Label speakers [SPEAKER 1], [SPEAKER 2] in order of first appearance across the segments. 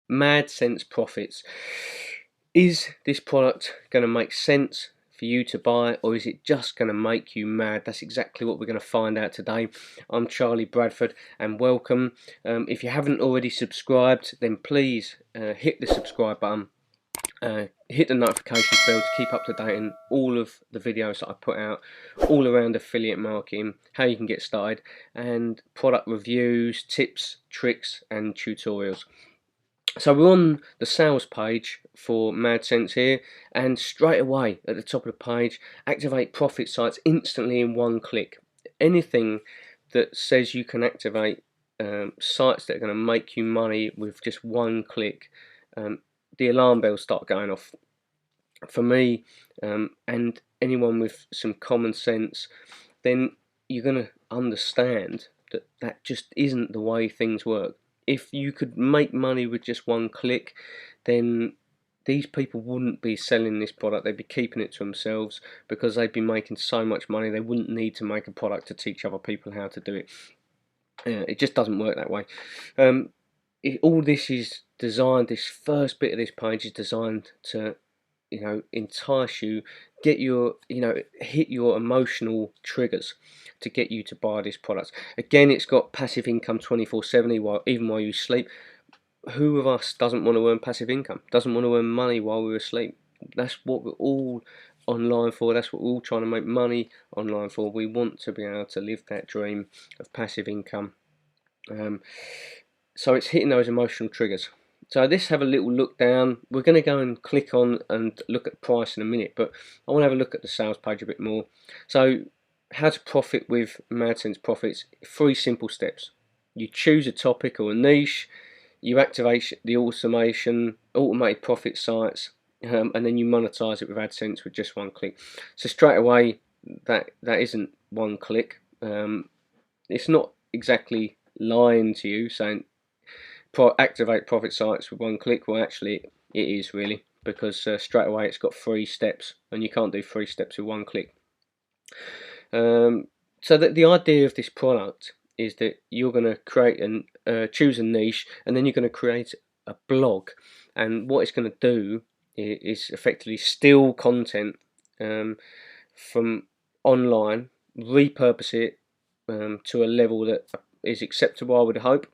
[SPEAKER 1] Madsense profits. Is this product going to make sense for you to buy, or is it just going to make you mad? That's exactly what we're going to find out today. I'm Charlie Bradford, and welcome. If you haven't already subscribed, then please hit the subscribe button. Hit the notification bell to keep up to date on all of the videos that I put out all around affiliate marketing, how you can get started, and product reviews, tips, tricks and tutorials. So we're on the sales page for Madsense here, and straight away at the top of the page, activate profit sites instantly in one click. Anything that says you can activate sites that are going to make you money with just one click, the alarm bells start going off. For me, and anyone with some common sense, then you're going to understand that that just isn't the way things work. If you could make money with just one click, then these people wouldn't be selling this product. They'd be keeping it to themselves, because they'd be making so much money they wouldn't need to make a product to teach other people how to do it. It just doesn't work that way. All this is designed, this first bit of this page is designed to, entice you, get your, hit your emotional triggers to get you to buy this product. Again, it's got passive income 24/7, even while you sleep. Who of us doesn't want to earn passive income, doesn't want to earn money while we're asleep? That's what we're all online for. That's what we're all trying to make money online for. We want to be able to live that dream of passive income. So it's hitting those emotional triggers. So let's have a little look down. We're going to go and click on and look at price in a minute, but I want to have a look at the sales page a bit more. So how to profit with Madsense profits. 3 simple steps. You choose a topic or a niche, you activate the automated profit sites, and then you monetize it with AdSense with just one click. So straight away, that isn't one click. It's not exactly lying to you saying activate profit sites with one click. Well, actually it is really, because straight away it's got 3 steps, and you can't do 3 steps with one click. So that the idea of this product is that you're going to create and choose a niche, and then you're going to create a blog, and what it's going to do is effectively steal content from online, repurpose it to a level that is acceptable, I would hope.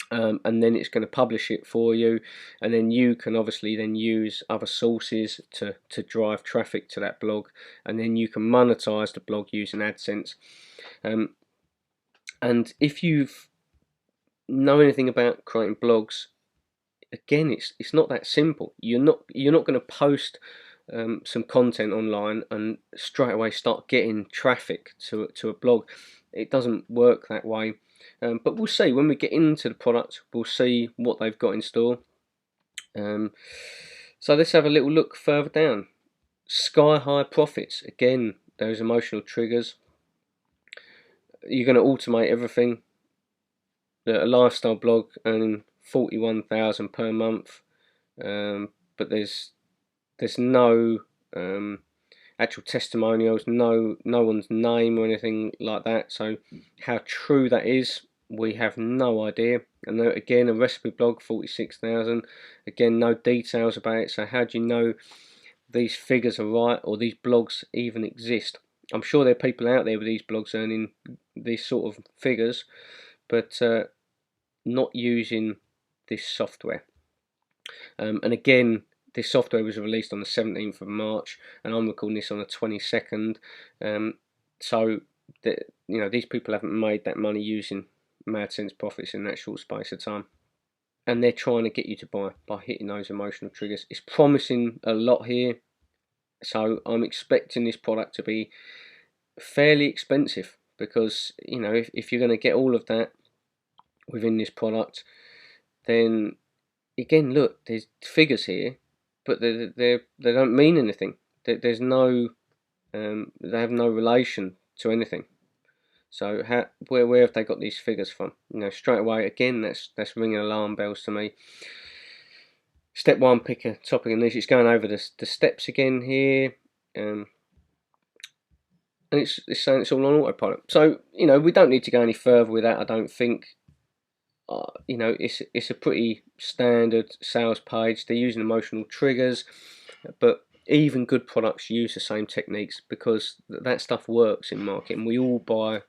[SPEAKER 1] And then it's going to publish it for you, and then you can obviously then use other sources to drive traffic to that blog, and then you can monetize the blog using AdSense. And if you've know anything about creating blogs, again, it's not that simple. You're not going to post some content online and straight away start getting traffic to a blog. It doesn't work that way. But we'll see when we get into the product. We'll see what they've got in store. So let's have a little look further down. Sky high profits. Again, those emotional triggers. You're going to automate everything. A lifestyle blog earning 41,000 per month, but there's no actual testimonials, no one's name or anything like that. So how true that is, we have no idea. And again, a recipe blog, 46,000. Again, no details about it. So how do you know these figures are right, or these blogs even exist? I'm sure there are people out there with these blogs earning these sort of figures, but not using this software. And again, this software was released on the 17th of March, and I'm recording this on the 22nd. So that, these people haven't made that money using Madsense profits in that short space of time, and they're trying to get you to buy by hitting those emotional triggers. It's promising a lot here, so I'm expecting this product to be fairly expensive, because if you're going to get all of that within this product, then again, look, there's figures here, but they don't mean anything. There's no they have no relation to anything. So where have they got these figures from? Straight away, again, that's ringing alarm bells to me. Step 1, pick a topic and niche. It's going over the steps again here, and it's saying it's all on autopilot. So we don't need to go any further with that, I don't think. you know, it's a pretty standard sales page. They're using emotional triggers, but even good products use the same techniques because that stuff works in marketing. We all buy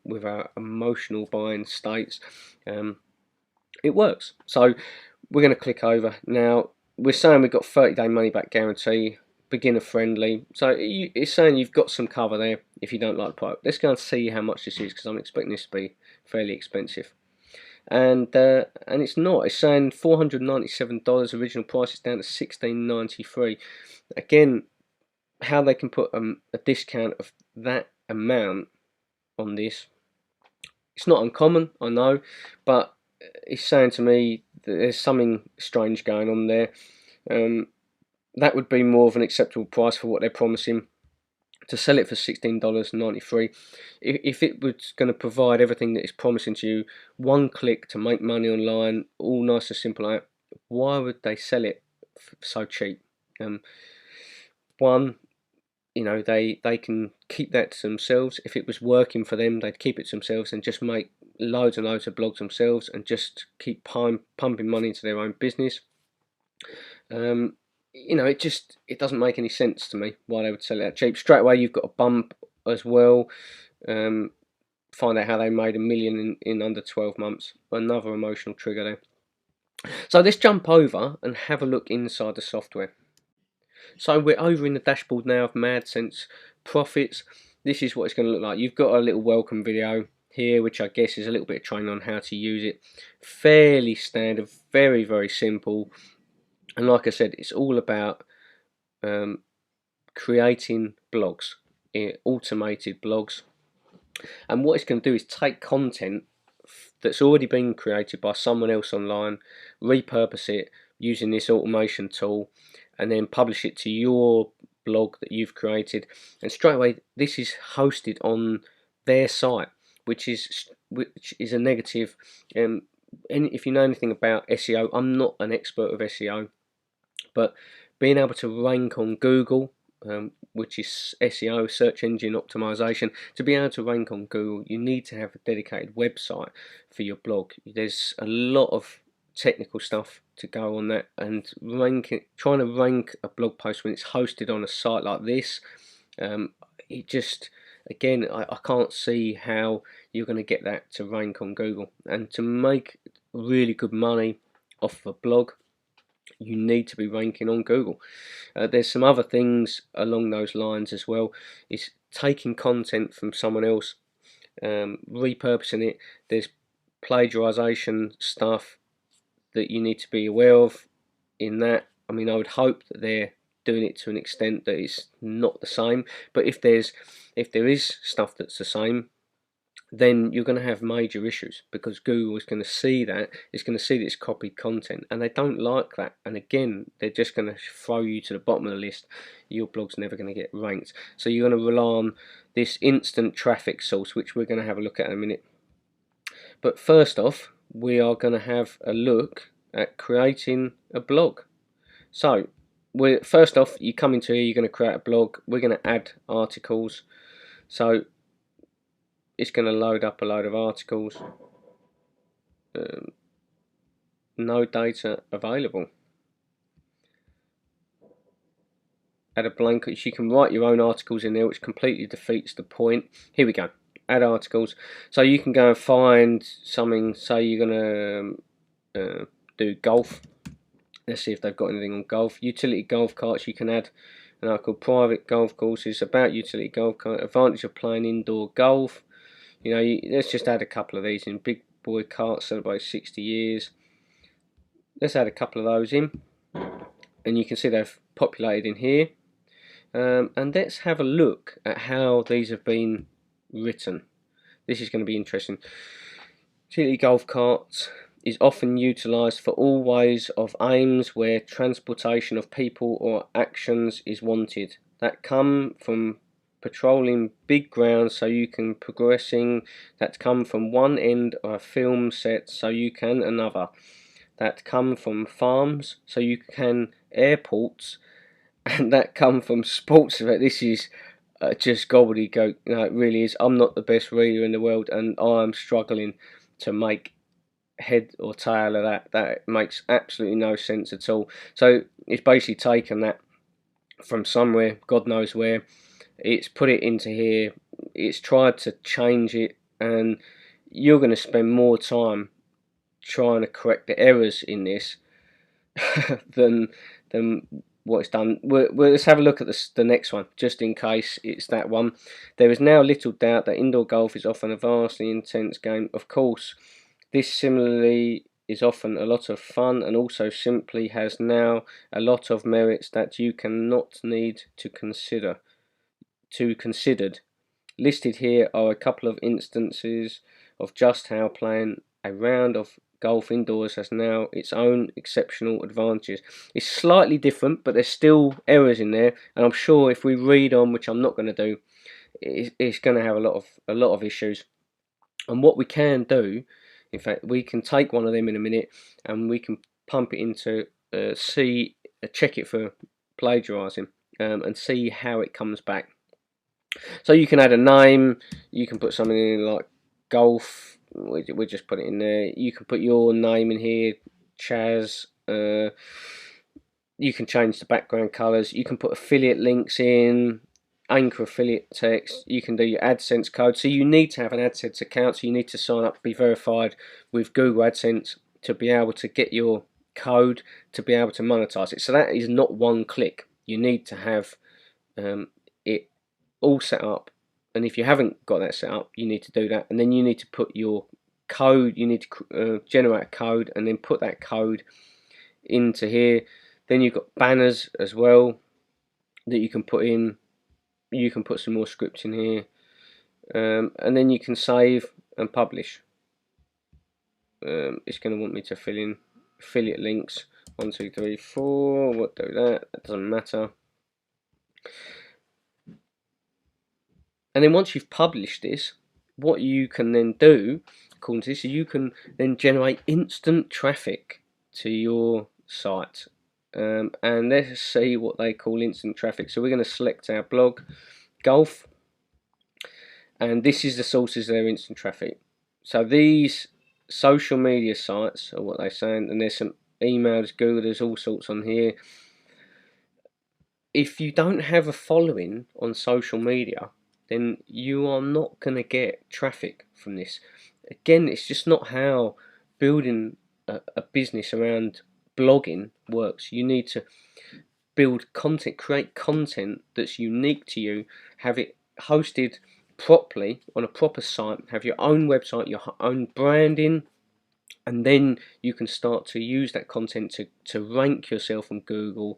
[SPEAKER 1] with our emotional buying states. It works. So we're going to click over. Now we're saying we've got 30-day money back guarantee, beginner friendly. So it's saying you've got some cover there if you don't like the product. Let's go and see how much this is, because I'm expecting this to be fairly expensive. And it's not. It's saying $497 original price is down to $16.93. Again, how they can put a discount of that amount on this, it's not uncommon, I know, but it's saying to me that there's something strange going on there. That would be more of an acceptable price for what they're promising. To sell it for $16.93, if it was going to provide everything that it's promising to you, one click to make money online, all nice and simple like that, why would they sell it so cheap? One, you know, they can keep that to themselves. If it was working for them, they'd keep it to themselves and just make loads and loads of blogs themselves and just keep pumping money into their own business. You know, it doesn't make any sense to me why they would sell it that cheap. Straight away, you've got a bump as well. Find out how they made $1 million in under 12 months. Another emotional trigger there. So let's jump over and have a look inside the software. So we're over in the dashboard now of Madsense profits. This is what it's going to look like. You've got a little welcome video here, which I guess is a little bit of training on how to use it. Fairly standard, very, very simple. And like I said, it's all about creating blogs, automated blogs. And what it's going to do is take content that's already been created by someone else online, repurpose it using this automation tool, and then publish it to your blog that you've created. And straight away, this is hosted on their site, which is a negative. And if you know anything about SEO, I'm not an expert of SEO, but being able to rank on Google, which is SEO, search engine optimization, to be able to rank on Google, you need to have a dedicated website for your blog. There's a lot of technical stuff to go on that, and trying to rank a blog post when it's hosted on a site like this, it just, again, I can't see how you're going to get that to rank on Google. And to make really good money off of a blog, you need to be ranking on Google. There's some other things along those lines as well. It's taking content from someone else, repurposing it. There's plagiarization stuff that you need to be aware of in that. I mean, I would hope that they're doing it to an extent that it's not the same, but if there is stuff that's the same, then you're going to have major issues, because Google is going to see that, it's going to see that it's copied content, and they don't like that. And again, they're just going to throw you to the bottom of the list. Your blog's never going to get ranked. So you're going to rely on this instant traffic source, which we're going to have a look at in a minute. But first off, we are going to have a look at creating a blog. So first off, you come into here, you're going to create a blog. We're going to add articles. So it's going to load up a load of articles. No data available. Add a blank. You can write your own articles in there, which completely defeats the point. Here we go. Add articles. So you can go and find something. Say you're going to do golf. Let's see if they've got anything on golf. Utility golf carts. You can add an article. Private golf courses, about utility golf cart. Advantage of playing indoor golf. You know, let's just add a couple of these in. Big boy carts celebrate 60 years. Let's add a couple of those in, and you can see they've populated in here. And let's have a look at how these have been written. This is going to be interesting. Utility golf carts is often utilised for all ways of aims where transportation of people or actions is wanted, that come from patrolling big grounds so you can progressing, that come from one end of a film set so you can another, that come from farms so you can airports, and that come from sports event. This is just gobbledygook. No, it really is. I'm not the best reader in the world, and I'm struggling to make head or tail of that. That makes absolutely no sense at all. So it's basically taken that from somewhere, God knows where, it's put it into here, it's tried to change it, and you're going to spend more time trying to correct the errors in this than what it's done. Let's have a look at the next one, just in case it's that one. There is now little doubt that indoor golf is often a vastly intense game. Of course, this similarly is often a lot of fun, and also simply has now a lot of merits that you cannot need to considered. Listed here are a couple of instances of just how playing a round of golf indoors has now its own exceptional advantages. It's slightly different, but there's still errors in there, and I'm sure if we read on, which I'm not going to do, it's going to have a lot of issues. And what we can do, in fact, we can take one of them in a minute, and we can pump it into check it for plagiarising, and see how it comes back. So you can add a name, you can put something in like golf, we just put it in there. You can put your name in here, Chaz. You can change the background colours, you can put affiliate links in, anchor affiliate text, you can do your AdSense code. So you need to have an AdSense account, so you need to sign up, be verified with Google AdSense to be able to get your code, to be able to monetize it. So that is not one click. You need to have it all set up, and if you haven't got that set up, you need to do that, and then you need to put your code, you need to generate a code and then put that code into here. Then you've got banners as well that you can put in. You can put some more scripts in here, and then you can save and publish. It's going to want me to fill in affiliate links 1 2 3 4. What do that? That doesn't matter. And then once you've published this, what you can then do, according to this, you can then generate instant traffic to your site. And let's see what they call instant traffic. So we're going to select our blog, golf, and this is the sources of their instant traffic. So these social media sites are what they're saying, and there's some emails, Google, there's all sorts on here. If you don't have a following on social media, then you are not going to get traffic from this. Again, it's just not how building a business around blogging works. You need to build content, create content that's unique to you, have it hosted properly on a proper site, have your own website, your own branding, and then you can start to use that content to rank yourself on Google.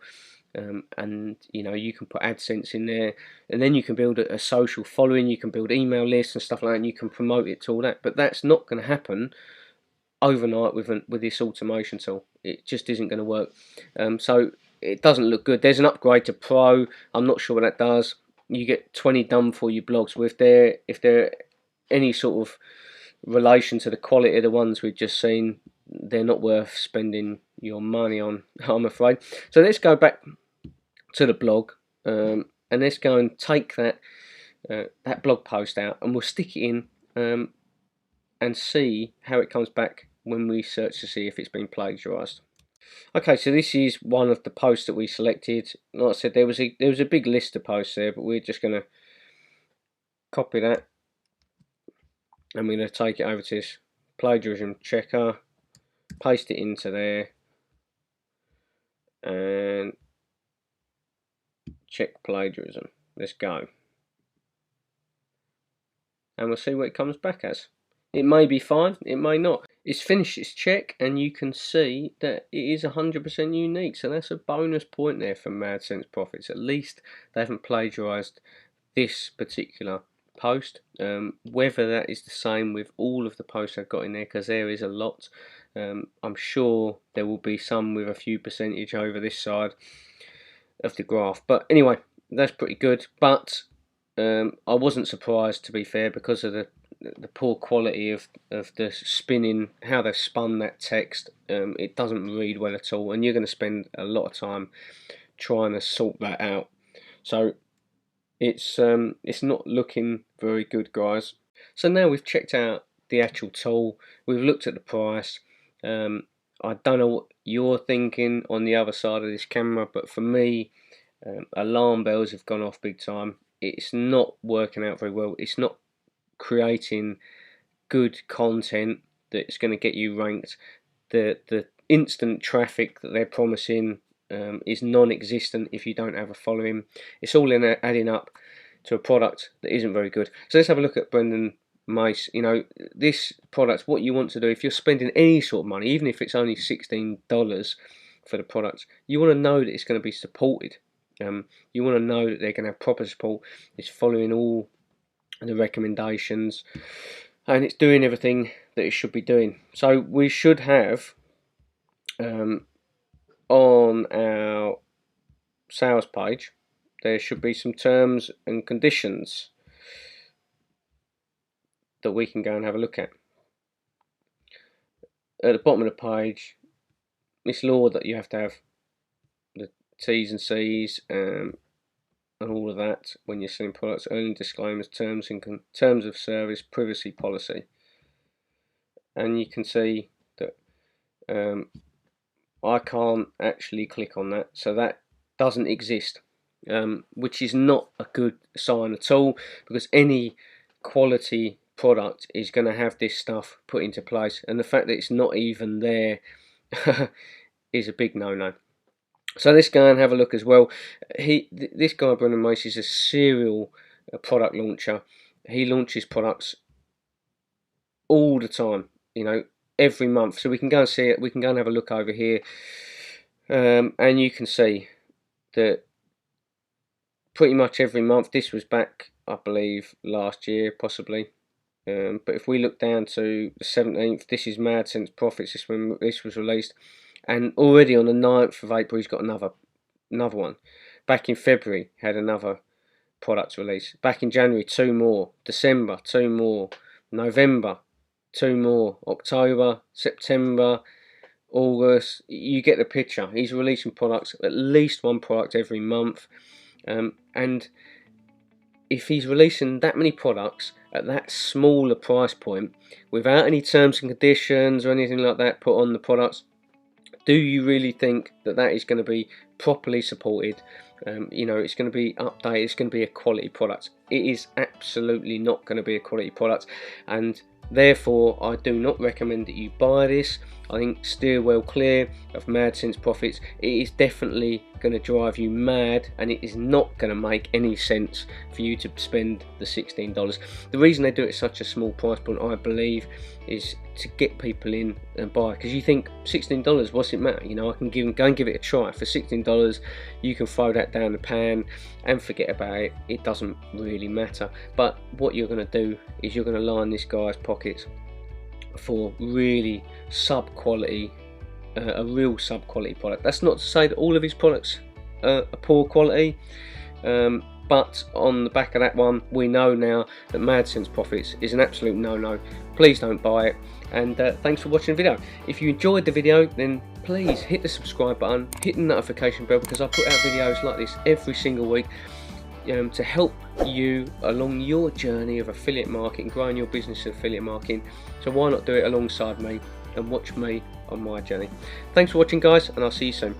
[SPEAKER 1] And you know, you can put AdSense in there, and then you can build a social following, you can build email lists and stuff like that, and you can promote it to all that. But that's not going to happen overnight with this automation tool. It just isn't going to work. So it doesn't look good. There's an upgrade to Pro. I'm not sure what that does. You get 20 done for you blogs. With if they're any sort of relation to the quality of the ones we've just seen, they're not worth spending your money on, I'm afraid. So let's go back to the blog, and let's go and take that blog post out, and we'll stick it in, and see how it comes back when we search to see if it's been plagiarized. Okay, so this is one of the posts that we selected. Like I said, there was a big list of posts there, but we're just going to copy that, and we're going to take it over to this plagiarism checker, paste it into there, and check plagiarism. Let's go, and we'll see what it comes back as. It may be fine, it may not. It's finished its check, and you can see that it is 100% unique. So that's a bonus point there for Madsense Profits. At least they haven't plagiarized this particular post. Whether that is the same with all of the posts I've got in there, because there is a lot. I'm sure there will be some with a few percentage over this side of the graph. But anyway, that's pretty good. But I wasn't surprised, to be fair, because of the poor quality of the spinning, how they've spun that text. It doesn't read well at all, and you're going to spend a lot of time trying to sort that out. So it's not looking very good, guys. So now we've checked out the actual tool, we've looked at the price, I don't know what you're thinking on the other side of this camera, but for me, alarm bells have gone off big time. It's not working out very well. It's not creating good content that's going to get you ranked. The instant traffic that they're promising is non-existent if you don't have a following. It's all adding up to a product that isn't very good. So let's have a look at Brendan Mace. You know, this product, what you want to do if you're spending any sort of money, even if it's only $16 for the product, you want to know that it's going to be supported. You want to know that they're going to have proper support. It's following all the recommendations, and it's doing everything that it should be doing. So we should have on our sales page, there should be some terms and conditions that we can go and have a look at. At the bottom of the page, it's law that you have to have the T's and C's and all of that when you're selling products, earning disclaimers, terms of service, privacy policy. And you can see that I can't actually click on that, so that doesn't exist, which is not a good sign at all, because any quality product is going to have this stuff put into place, and the fact that it's not even there is a big no-no. So let's go and have a look as well. This guy Brendan Mace is a serial product launcher. He launches products all the time, you know, every month. So we can go and see it. We can go and have a look over here, and you can see that pretty much every month. This was back, I believe, last year, possibly. But if we look down to the 17th, this is Madsense Profits. This when this was released, and already on the 9th of April, he's got another one. Back in February, had another product release. Back in January, 2 more. December, 2 more. November, 2 more. October, September, August. You get the picture. He's releasing products, at least one product every month, and if he's releasing that many products at that smaller price point without any terms and conditions or anything like that put on the products, do you really think that that is going to be properly supported? You know, it's going to be updated, it's going to be a quality product. It is absolutely not going to be a quality product, and therefore I do not recommend that you buy this. I think steer well clear of Madsense Profits. It is definitely going to drive you mad, and it is not going to make any sense for you to spend the $16. The reason they do it at such a small price point, I believe, is to get people in and buy, because you think $16, what's it matter? You know, I can go and give it a try. For $16 you can throw that down the pan and forget about it. It doesn't really matter. But what you're going to do is you're going to line this guy's pockets for really sub-quality, a real sub-quality product. That's not to say that all of his products are poor quality, but on the back of that one, we know now that Madsense Profits is an absolute no-no. Please don't buy it, and thanks for watching the video. If you enjoyed the video, then please hit the subscribe button, hit the notification bell, because I put out videos like this every single week to help you along your journey of affiliate marketing, growing your business of affiliate marketing. So why not do it alongside me and watch me on my journey? Thanks for watching, guys, and I'll see you soon.